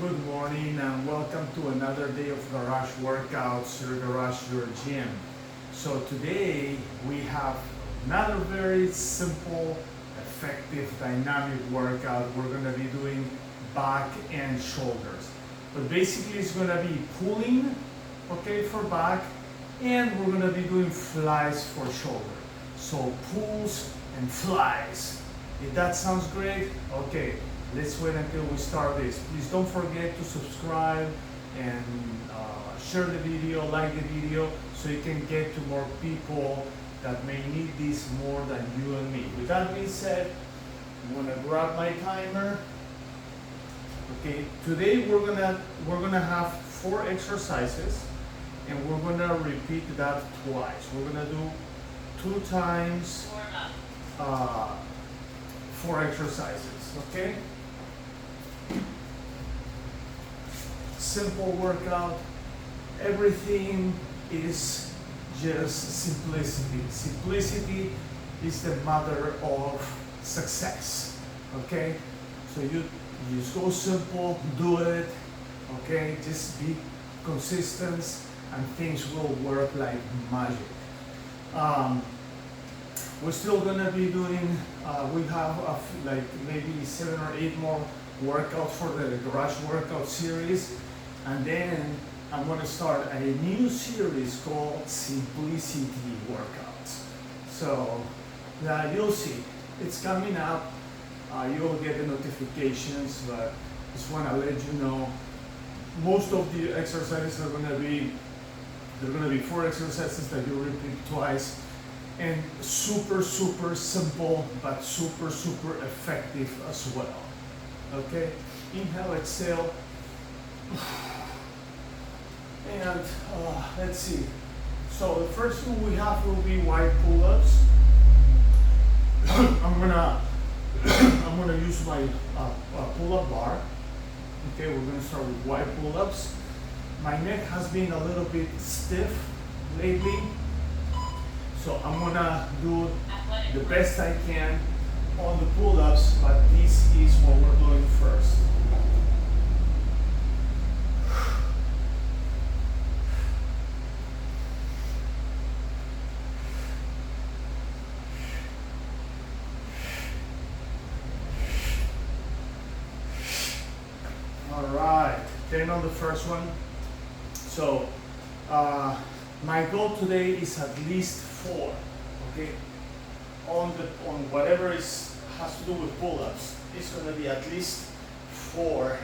Good morning and welcome to another day of Garage Workouts, your garage, your gym. So today we have another very simple, effective, dynamic workout. We're going to be doing back and shoulders. But basically it's going to be pulling, okay, for back, and we're going to be doing flies for shoulder. So pulls and flies. If that sounds great, okay. Let's wait until we start this. Please don't forget to subscribe and share the video, like the video, so you can get to more people that may need this more than you and me. With that being said, I'm gonna grab my timer. Okay, today we're gonna have 4 exercises, and we're gonna repeat that twice. We're gonna do 2 times 4 exercises. Okay. Simple workout. Everything is just simplicity. Simplicity is the mother of success. Okay, so you just go simple, do it. Okay, just be consistent, and things will work like magic. We're still gonna be doing. We have like maybe 7 or 8 more workouts for the garage workout series, and then I'm going to start a new series called Simplicity Workouts. So you'll see, it's coming up. You'll get the notifications, but just want to let you know most of the exercises are going to be 4 exercises that you repeat twice, and super simple but super effective as well. Okay, inhale, exhale, and let's see. So the first one we have will be wide pull-ups. I'm gonna use my pull-up bar. Okay, we're gonna start with wide pull-ups. My neck has been a little bit stiff lately, so I'm gonna do the best I can on the pull-ups, but this is what we're doing first. All right, 10 on the first one. So my goal today is at least 4. Okay, on whatever has to do with pull-ups, it's going to be at least 4.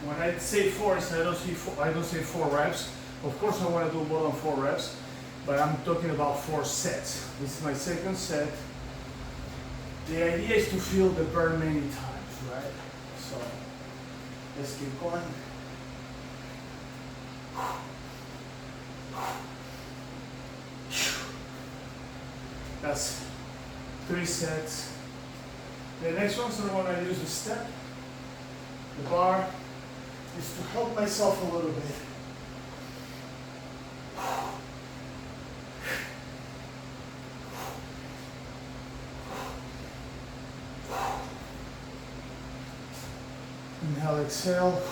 When I say 4, I don't say 4 reps. Of course, I want to do more than 4 reps, but I'm talking about 4 sets. This is my second set. The idea is to feel the burn many times, right? So let's keep going. That's 3 sets. The next one, so I want to use the step. The bar is to help myself a little bit. Inhale, exhale.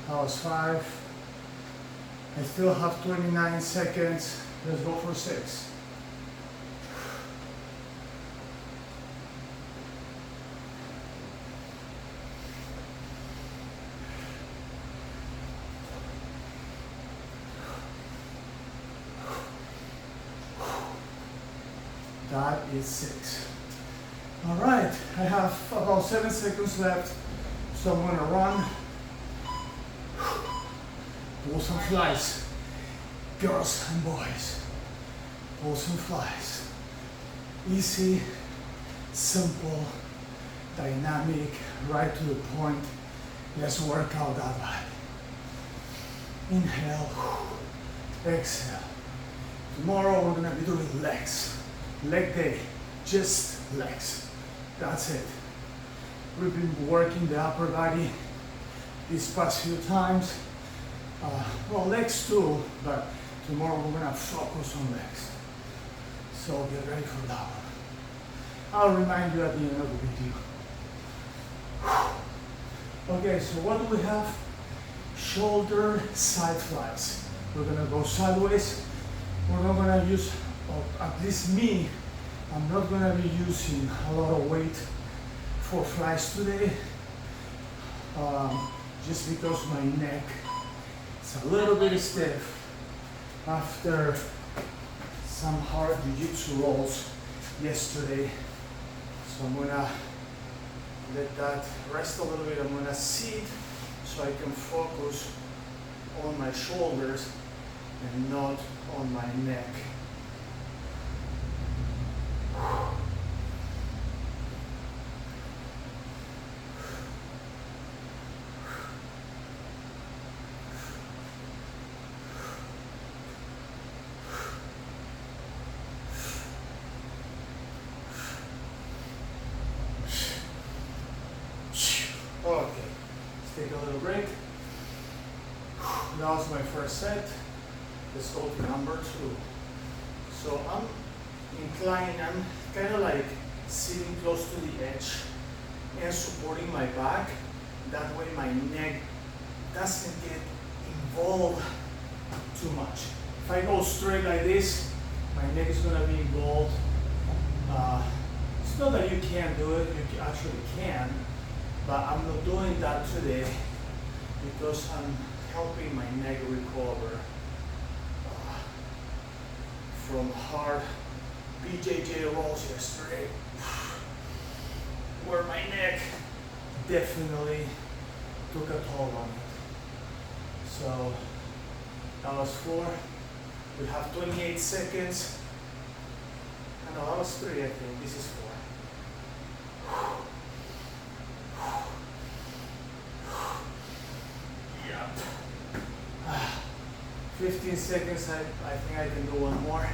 That was 5. I still have 29 seconds. Let's go for 6. That is 6. All right, I have about 7 seconds left, so I'm gonna run. Pull some flies, girls and boys. Pull some flies. Easy, simple, dynamic, right to the point. Let's work out that body. Inhale, exhale. Tomorrow we're gonna be doing legs. Leg day, just legs. That's it. We've been working the upper body these past few times. Well, legs too, but tomorrow we're gonna focus on legs. So get ready for that one. I'll remind you at the end of the video. Okay, so what do we have? Shoulder side flies. We're gonna go sideways. We're not gonna use, or at least me, I'm not gonna be using a lot of weight for flies today, just because my neck is a little bit stiff after some hard jiu-jitsu rolls yesterday. So I'm gonna let that rest a little bit. I'm gonna sit so I can focus on my shoulders and not on my neck. Okay, let's take a little break. That was my first set. Let's go to number 2. So I'm inclined, I'm kind of like sitting close to the edge and supporting my back. That way my neck doesn't get involved too much. If I go straight like this, my neck is gonna be involved. It's not that you can't do it, you actually can, but I'm not doing that today because I'm helping my neck recover from hard BJJ rolls yesterday, where my neck definitely took a toll on it. So that was 4. We have 28 seconds. No, that was 3, I think. This is 4. Yep. 15 seconds, I think I can do one more.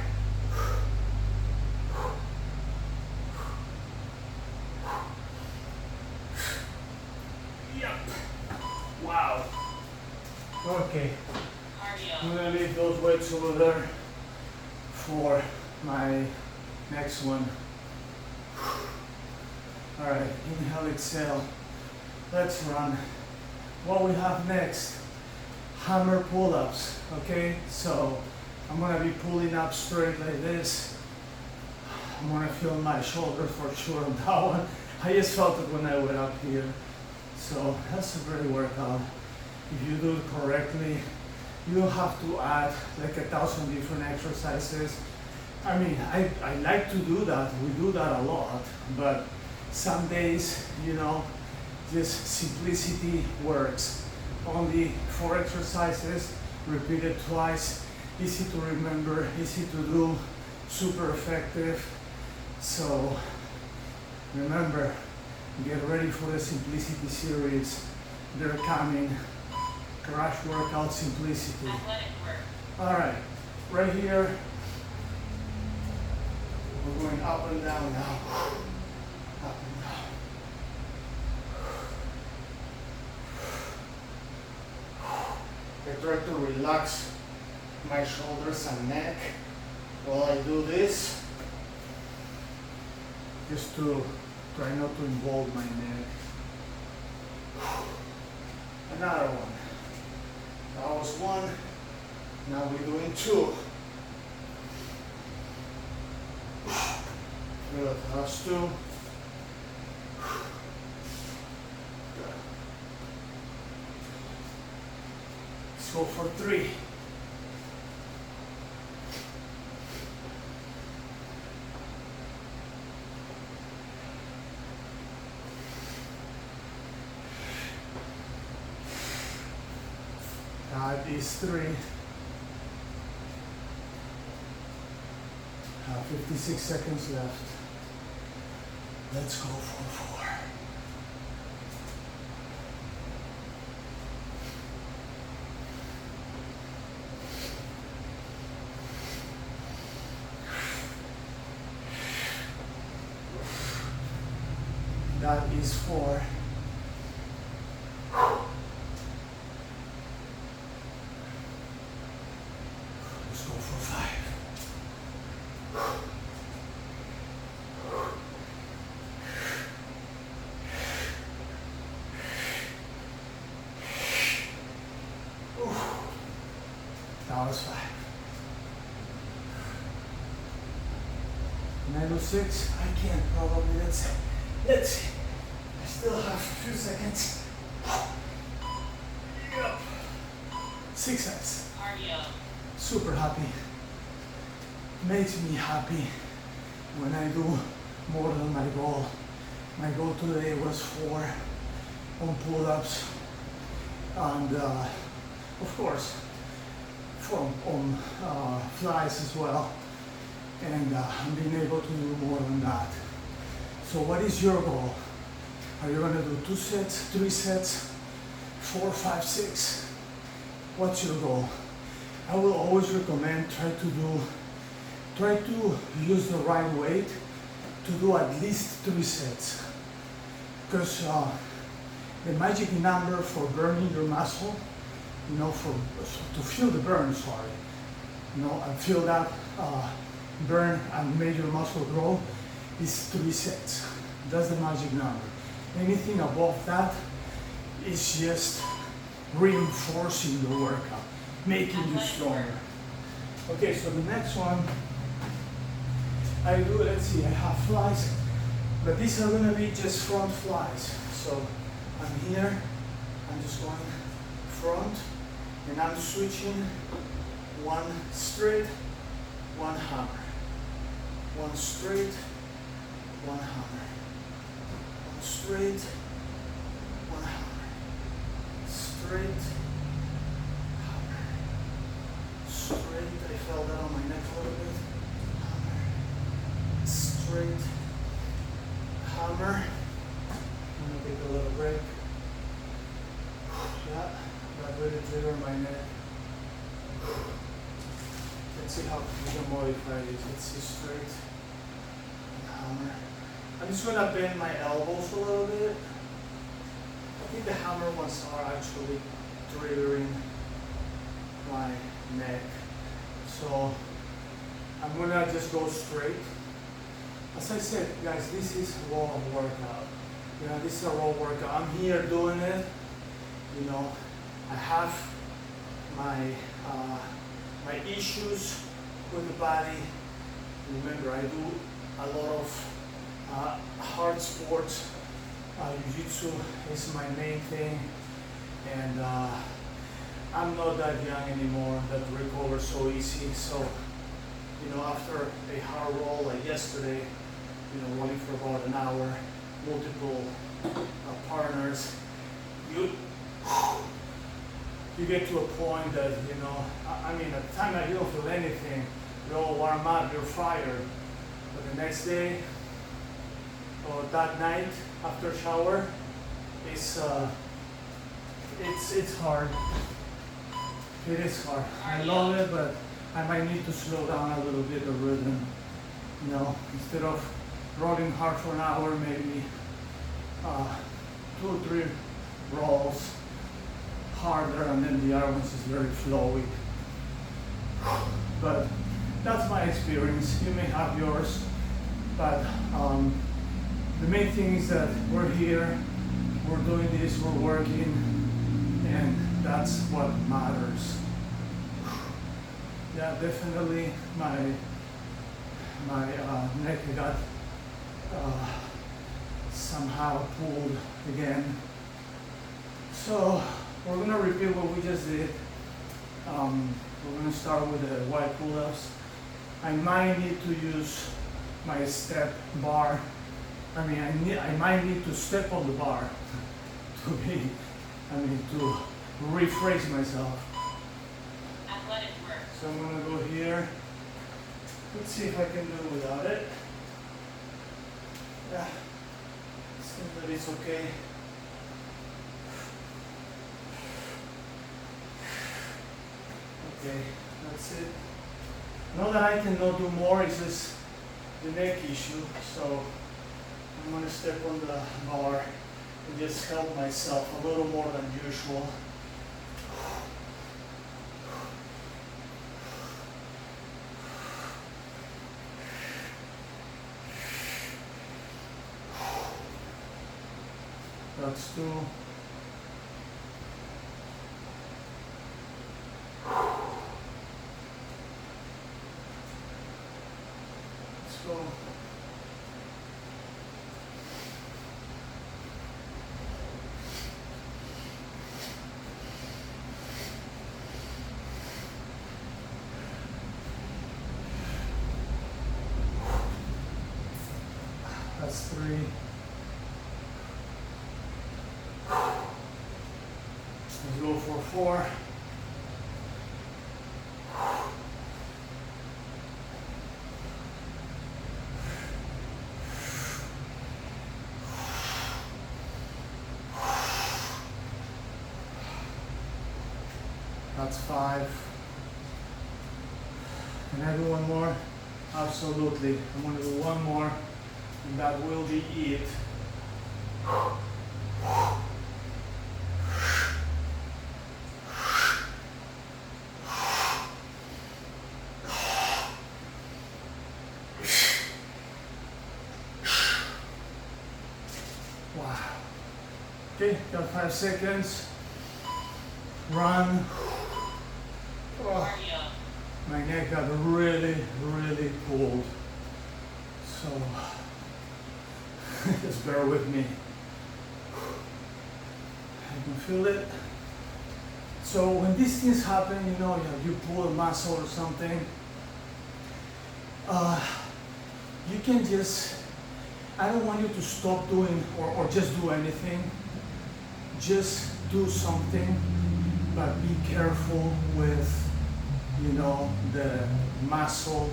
Yep. Wow. Okay. I'm gonna leave those weights over there for my next one. All right, inhale, exhale. Let's run. What we have next, hammer pull-ups, okay? So I'm gonna be pulling up straight like this. I'm gonna feel my shoulder for sure on that one. I just felt it when I went up here. So that's a great workout. If you do it correctly, you don't have to add like 1,000 different exercises. I mean, I like to do that. We do that a lot, but some days, you know, just simplicity works. Only 4 exercises, repeated twice, easy to remember, easy to do, super effective. So remember, get ready for the simplicity series. They're coming. Garage workout simplicity. All right, right here, we're going up and down now. Up and down. I try to relax my shoulders and neck while I do this, just to try not to involve my neck. Another one. That was 1. Now we're doing 2. Good. That's 2. Good. Let's go for 3. That is 3. 56 seconds left. Let's go for 4. That is 4. Let's go for 5. Can I do 6? I can't probably. Let's see. I still have a few seconds. Yep. 6 sets. Cardio. Super happy. Makes me happy when I do more than my goal. My goal today was 4 on pull-ups and of course on flies as well, and I'm being able to do more than that. So what is your goal? Are you going to do 2 sets, 3 sets, 4, 5, 6? What's your goal? I will always recommend try to use the right weight to do at least 3 sets, because the magic number for burning your muscle, you know, to feel the burn, sorry, you know, and feel that burn and make your muscle grow is 3 sets. That's the magic number. Anything above that is just reinforcing the workout, making you stronger. Okay, so the next one I do, let's see, I have flies, but these are gonna be just front flies. So I'm here, I'm just going front, and I'm switching 1 straight, 1 hammer. 1 straight, 1 hammer. 1 straight, 1 hammer. Straight, hammer. Straight, I felt that on my neck a little bit. Hammer. Straight, hammer. I'm gonna take a little break. Yeah, that really triggered my neck. Let's see how we can modify this. Let's see, straight and hammer. I'm just gonna bend my elbows a little bit. I think the hammer ones are actually triggering my neck. So I'm gonna just go straight. As I said, guys, this is a raw workout. You know, this is a raw workout. I'm here doing it. You know, I have my my issues with the body. Remember, I do a lot of hard sports. Jiu-jitsu is my main thing, and I'm not that young anymore that recovers so easy. So, you know, after a hard roll like yesterday, you know, running for about an hour, multiple partners, you get to a point that, you know, I mean, at the time that you don't feel anything, you're all warm up, you're fired. But the next day, or that night after shower, it's hard. It is hard. I love it, but I might need to slow down a little bit the rhythm. You know, instead of rolling hard for an hour, maybe 2 or 3 rolls harder, and then the other ones is very flowy. But that's my experience. You may have yours, but the main thing is that we're here, we're doing this, we're working, and that's what matters. Yeah, definitely my neck got somehow pulled again. So we're gonna repeat what we just did. We're gonna start with the wide pull-ups. I might need to use my step bar. I mean, I might need to step on the bar to rephrase myself. Athletic work. So I'm gonna go here. Let's see if I can do it without it. Yeah, seems that it's okay. Okay, that's it. Not that I cannot do more, it's just the neck issue. So I'm gonna step on the bar and just help myself a little more than usual. That's 2. Let's go. That's 3. Let's go for 4. That's 5. Can I do one more? Absolutely. I'm going to do one more, and that will be it. Wow. Okay, got 5 seconds. Run. Oh, my neck got really, really cold. So, just bear with me. I can feel it. So when these things happen, you know, you pull a muscle or something, you can just, I don't want you to stop doing or just do anything. Just do something, but be careful with, you know, the muscle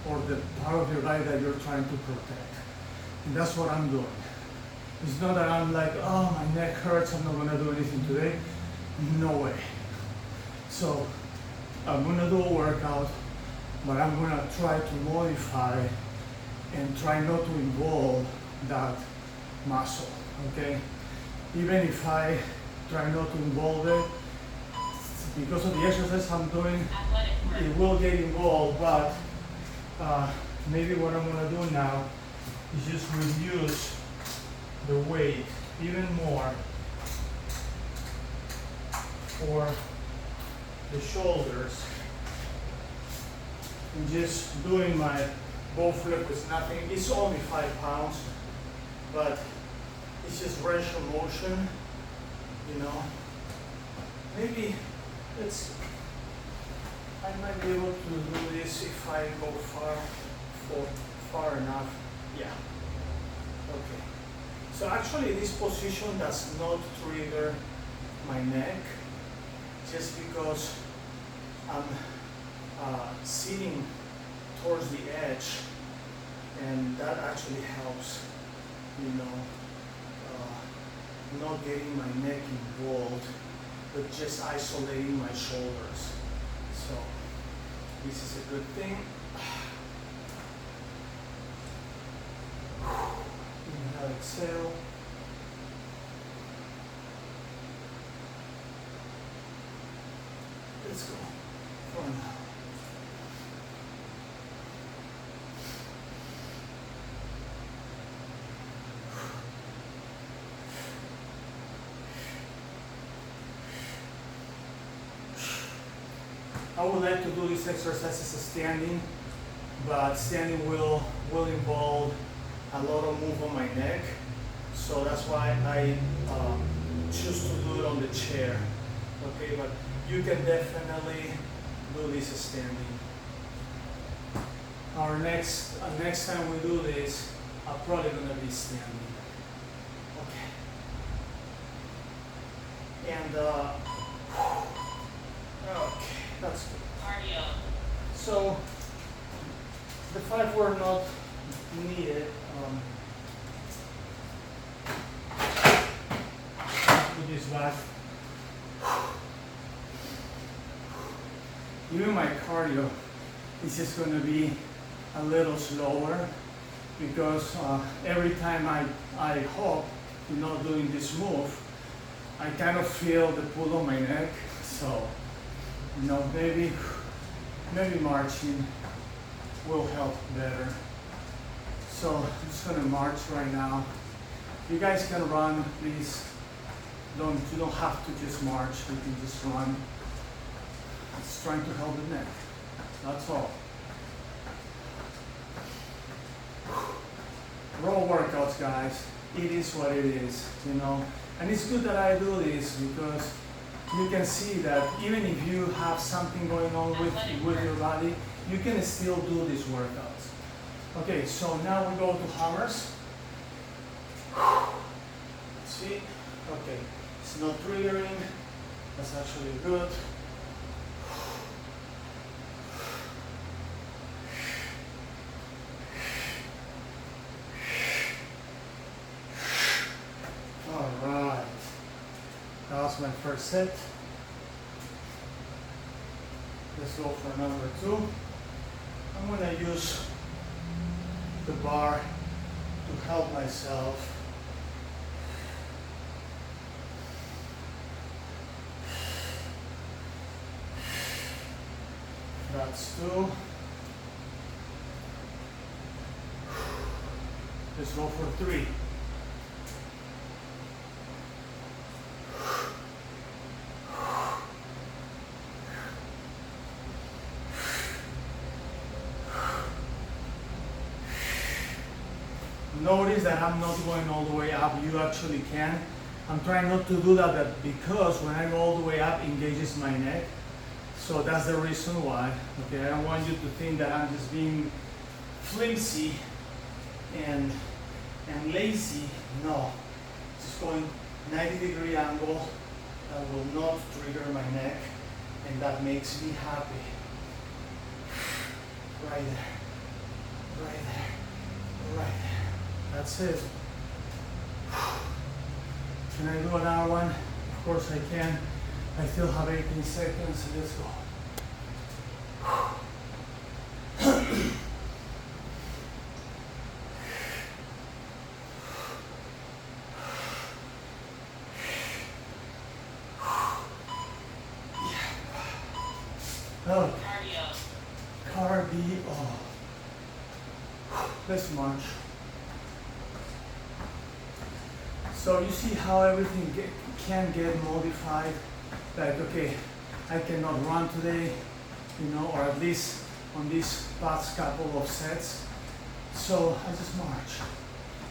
or the part of your body that you're trying to protect. And that's what I'm doing. It's not that I'm like, oh, my neck hurts, I'm not gonna do anything today. No way. So I'm gonna do a workout, but I'm gonna try to modify and try not to involve that muscle, okay? Even if I try not to involve it, because of the exercise I'm doing, it will get involved, but maybe what I'm gonna do now is just reduce the weight even more for the shoulders, and just doing my bow flip with nothing. It's only 5 pounds, but it's just range of motion, you know. Maybe I might be able to do this if I go far enough. Yeah. Okay. So actually this position does not trigger my neck, just because I'm sitting towards the edge, and that actually helps, you know, not getting my neck involved, but just isolating my shoulders. So this is a good thing. Inhale, exhale. Let's go for now. I would like to do this exercise as a standing, but standing will involve a lot of move on my neck, so that's why I choose to do it on the chair. Okay, but you can definitely do this standing. Our next time we do this, I'm probably gonna be standing. Okay. And okay. That's good. Cardio. So the 5 were not needed. Put this back. Even my cardio is just going to be a little slower, because every time I hop, you know, doing this move, I kind of feel the pull on my neck. So, you know, maybe marching will help better. So I'm just gonna march right now. You guys can run, please. You don't have to just march, you can just run. It's trying to help the neck. That's all. Raw workouts, guys. It is what it is, you know. And it's good that I do this, because you can see that even if you have something going on with your body, you can still do these workouts. Okay, so now we go to hammers. Let's see. Okay, it's not triggering. That's actually good. All right. That was my first set. Let's go for number 2. I'm going to use the bar to help myself. That's 2. Let's go for 3. Notice that I'm not going all the way up. You actually can. I'm trying not to do that because when I go all the way up, it engages my neck. So that's the reason why. Okay, I don't want you to think that I'm just being flimsy and lazy. No, just going 90-degree angle. That will not trigger my neck, and that makes me happy. Right there, right there, right there. That's it. Can I do another one? Of course I can. I still have 18 seconds. Let's go. Okay. Cardio. Let's march. So you see how everything can get modified. Like, okay, I cannot run today, you know, or at least on these past couple of sets. So I just march.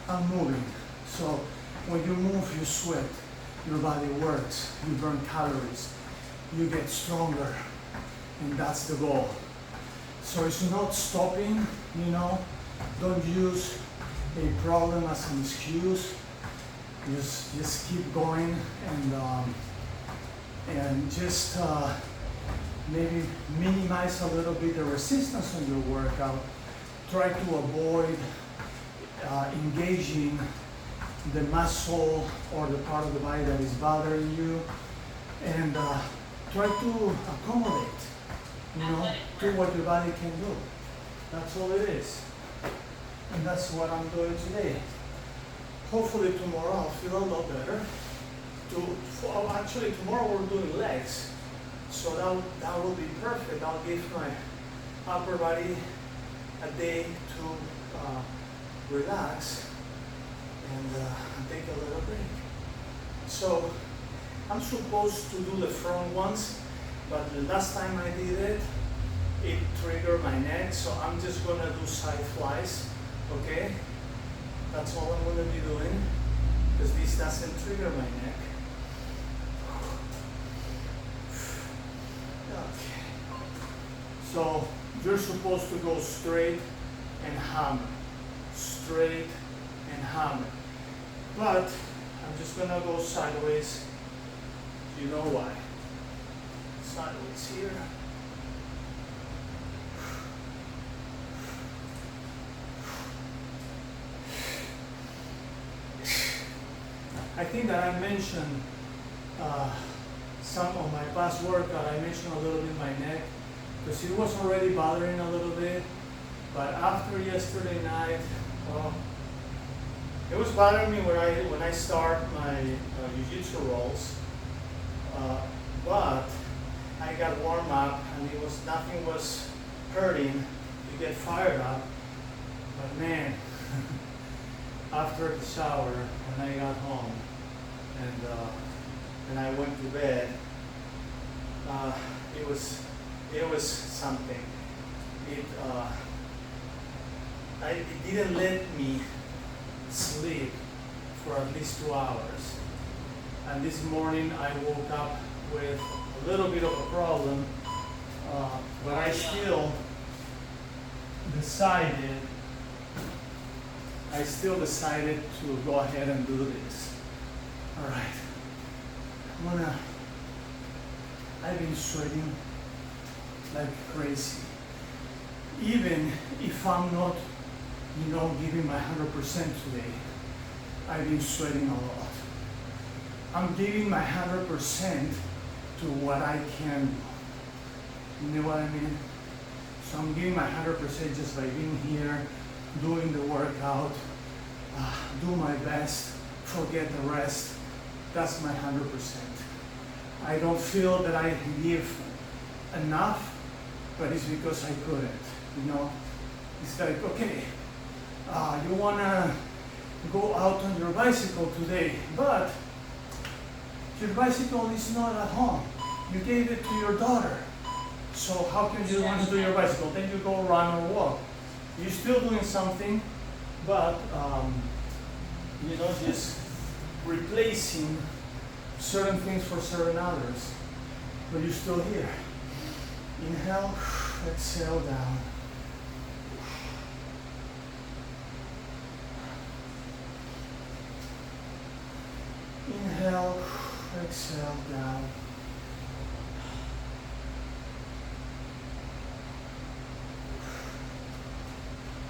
I'm moving. So when you move, you sweat. Your body works. You burn calories. You get stronger. And that's the goal. So it's not stopping, you know. Don't use a problem as an excuse. Just keep going and just maybe minimize a little bit the resistance on your workout. Try to avoid engaging the muscle or the part of the body that is bothering you, and try to accommodate, you know, to what your body can do. That's all it is, and that's what I'm doing today. Hopefully tomorrow I'll feel a lot better. Actually tomorrow we're doing legs, so that will be perfect. I'll give my upper body a day to relax and take a little break. So I'm supposed to do the front ones, but the last time I did it, it triggered my neck, so I'm just gonna do side flies, okay? That's all I'm gonna be doing, because this doesn't trigger my neck. Okay. So you're supposed to go straight and hammer. Straight and hammer. But I'm just gonna go sideways. You know why. Sideways here. I think that I mentioned some of my past workout, I mentioned a little bit my neck, because it was already bothering a little bit, but after yesterday night, well, it was bothering me when I start my jiu-jitsu rolls, but I got warm up and nothing was hurting to get fired up, but man, after the shower, when I got home and I went to bed, it was something. It didn't let me sleep for at least 2 hours. And this morning I woke up with a little bit of a problem, but I still decided I still decided to go ahead and do this. All right. I've been sweating like crazy. Even if I'm not, giving my 100% today, I've been sweating a lot. I'm giving my 100% to what I can do. You know what I mean? So I'm giving my 100% just by being here, doing the workout, do my best, forget the rest. That's my 100%. I don't feel that I give enough, but it's because I couldn't, It's like, okay, you wanna go out on your bicycle today, but your bicycle is not at home. You gave it to your daughter. So how can you want to do your bicycle? Then you go run or walk. You're still doing something, but just replacing certain things for certain others. But you're still here. Inhale, exhale down. Inhale, exhale down.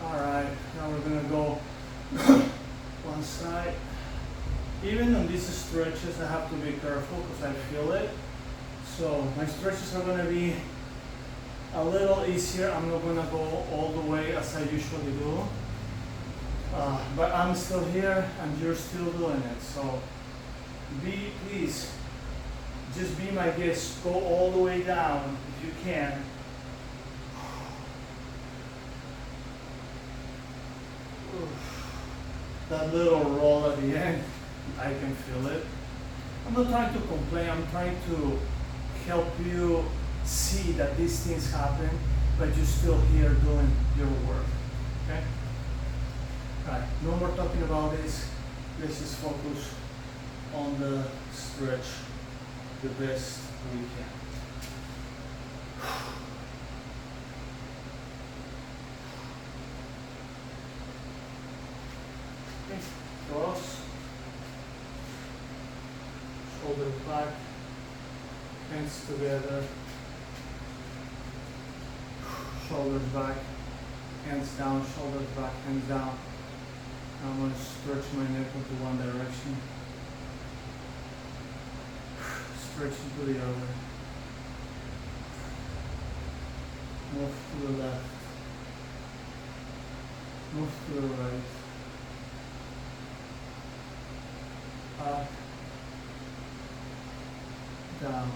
Alright, now we're gonna go one side. Even on these stretches I have to be careful because I feel it. So my stretches are gonna be a little easier. I'm not gonna go all the way as I usually do. But I'm still here and you're still doing it. So please, just be my guest. Go all the way down if you can. That little roll at the end, I can feel it. I'm not trying to complain, I'm trying to help you see that these things happen, but you're still here doing your work, okay? Right, no more talking about this. Let's just focus on the stretch the best we can. Okay, cross, shoulders back, hands together, shoulders back, hands down, shoulders back, hands down. I'm going to stretch my neck into one direction, stretch into the other, move to the left, move to the right, up, down,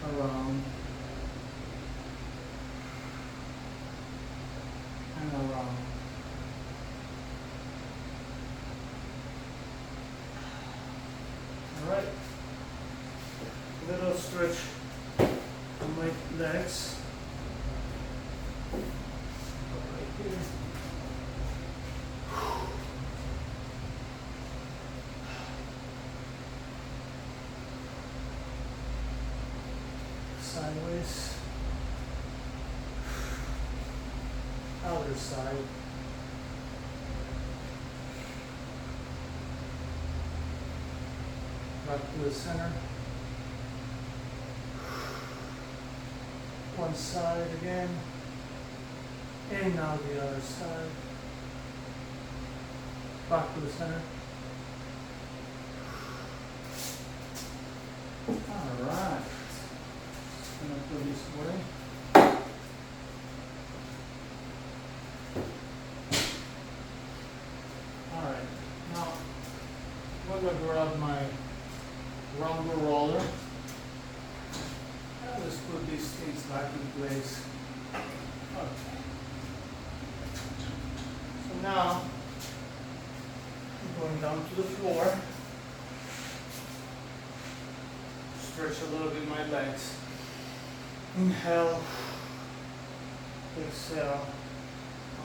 around, and around. All right, little stretch on my legs. Right here. Sideways, other side, back to the center, one side again, and now the other side, back to the center. All right. I'm going to put this away. Alright, now I'm going to grab my rumble roller. And let's put these things back in place. Okay. So now I'm going down to the floor. Stretch a little bit my legs. Inhale, exhale.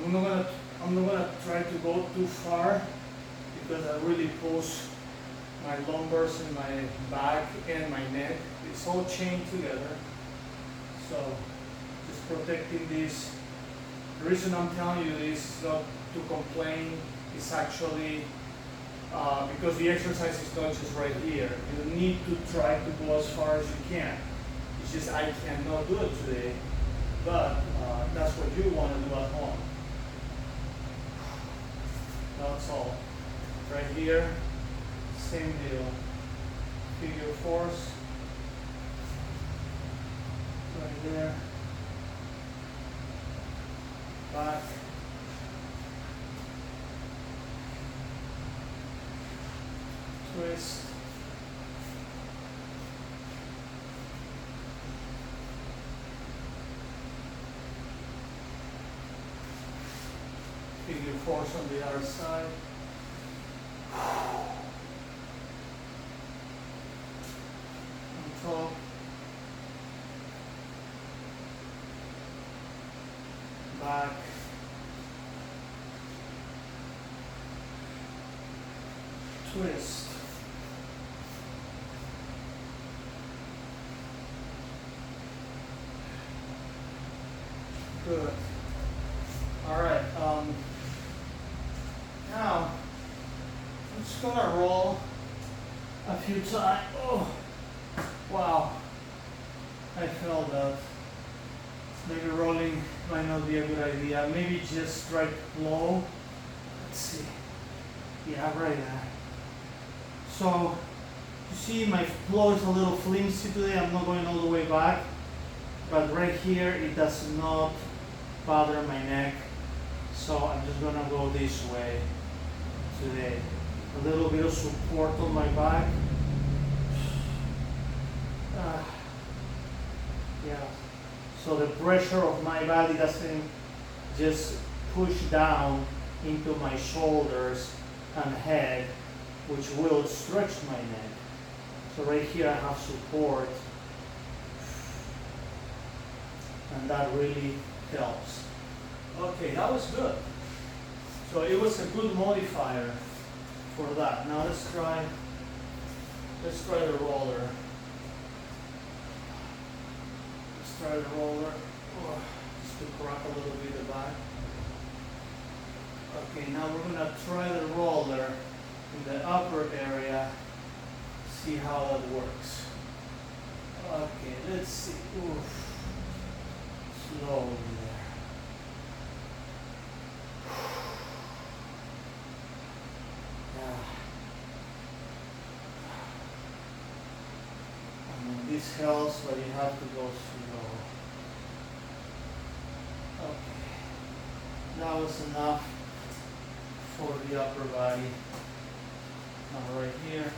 I'm not gonna try to go too far because I really push my lumbars and my back and my neck. It's all chained together. So just protecting this. The reason I'm telling you this is not to complain. It's actually because the exercise is not just right here. You need to try to go as far as you can. It's just I cannot do it today, but that's what you want to do at home. That's all. Right here, same deal. Figure fours. Right there. Back. Twist. Figure fours on the other side. On top. Back. Twist. Good. All right. Now I'm just gonna roll a few times. Oh, wow! I felt that. Maybe rolling might not be a good idea. Maybe just right low. Let's see. Yeah, right there. So you see, my floor is a little flimsy today. I'm not going all the way back, but right here it does not bother my neck. So I'm just gonna go this way today. A little bit of support on my back. Yeah. So the pressure of my body doesn't just push down into my shoulders and head, which will stretch my neck. So right here I have support, and that really helps. Okay, that was good. So it was a good modifier for that. Now let's try the roller. Let's try the roller. Oh, just to crack a little bit the back. Okay, now we're gonna try the roller in the upper area. See how that works. Okay, let's see. Oof. Slowly there. Yeah. I mean, this helps, but you have to go slow. Okay. That was enough for the upper body. Now right here.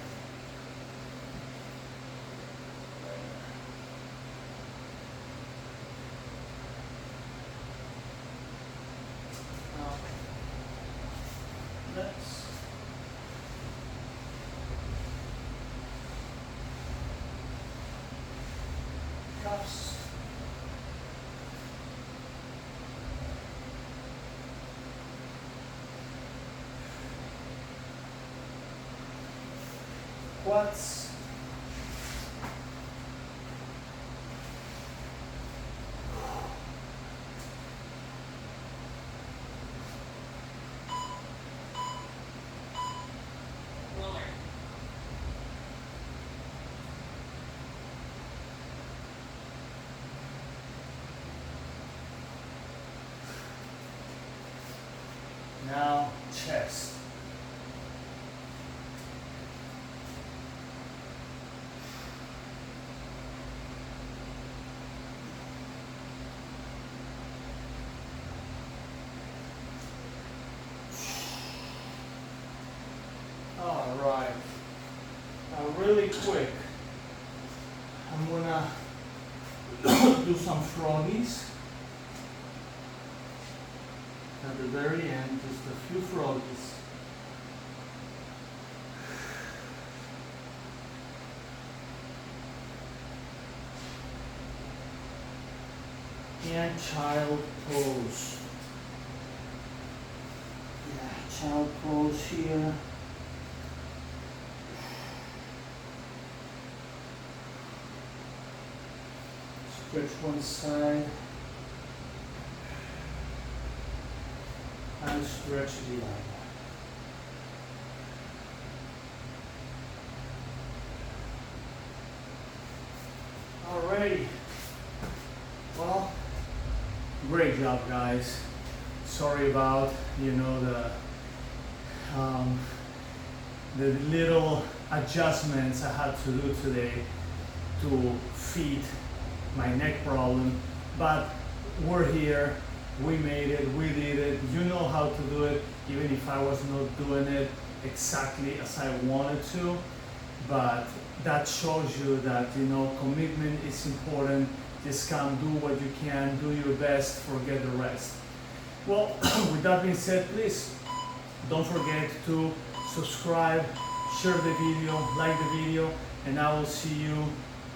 Let's cuffs. Quads. Roller. Now chest. All right. Now really quick, I'm gonna do some froggies. At the very end, just a few froggies. And child pose. Yeah, child pose here. Stretch one side and stretch the other. Alrighty. Well, great job, guys. Sorry about, the little adjustments I had to do today to fit my neck problem, but we're here, we made it, we did it, you know how to do it, even if I was not doing it exactly as I wanted to, but that shows you that, commitment is important. Just come do what you can, do your best, forget the rest. Well, with that being said, please don't forget to subscribe, share the video, like the video, and I will see you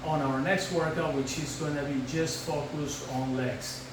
on our next workout, which is going to be just focused on legs.